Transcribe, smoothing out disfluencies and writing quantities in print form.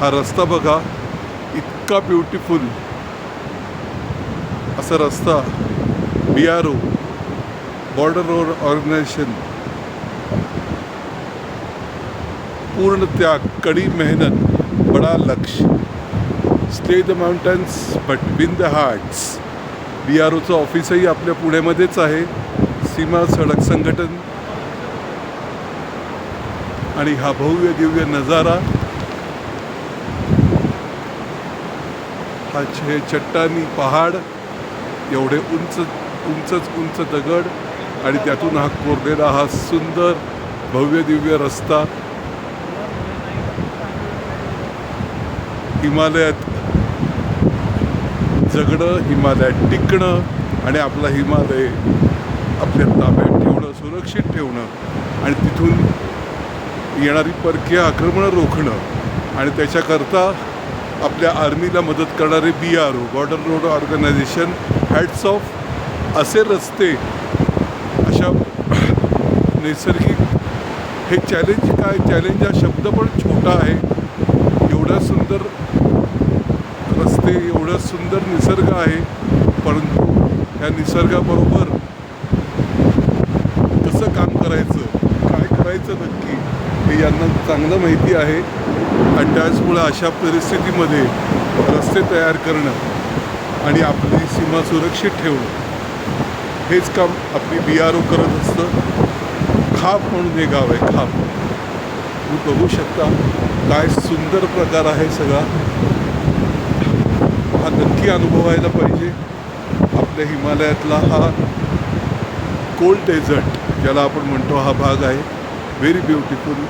हा रस्ता बघा, इतका ब्युटिफुल असा रस्ता. BRO बॉर्डर रोड ऑर्गनायझेशन, पूर्ण त्याग, कड़ी मेहनत, बड़ा लक्ष्य. Stay the mountains but win the hearts. BROचं ऑफिसही आपल्या पुण्यामध्येच आहे, सीमा सडक संघटन. आणि हा भव्य दिव्य नजारा, हा चट्टानी पहाड, एवढे उंच दगड आणि त्यातून हा कोरलेला हा सुंदर भव्य दिव्य रस्ता. हिमालयात जगणं, हिमालयात टिकणं आणि आपला हिमालय आपल्या ताब्यात ठेवणं, सुरक्षित ठेवणं आणि तिथून येणारी परकीय आक्रमणं रोखणं आणि त्याच्याकरता आपल्या आर्मीला मदत करणारे BRO border road organisation, hats off. असे रस्ते, अशा नैसर्गिक, हे चॅलेंज काय, चॅलेंज हा शब्द पण छोटा आहे. एवढा सुंदर रस्ते, एवढा सुंदर निसर्ग आहे, परंतु ह्या निसर्गाबरोबर कसं काम करायचं, काय करायचं नक्की, हे यांना चांगलं माहिती आहे. आणि त्याचमुळं अशा परिस्थितीमध्ये रस्ते तयार करणं आणि आपली सीमा सुरक्षित ठेवणं, हेच काम आपली BRO करत असतं. खाप म्हणून हे गाव आहे, खाप. तुम्ही बघू शकता काय सुंदर प्रकार आहे सगळा. हा नक्की अनुभवायला पाहिजे. आपल्या हिमालयातला हा कोल्ड डेझर्ट ज्याला आपण म्हणतो, हा भाग आहे. Very beautiful.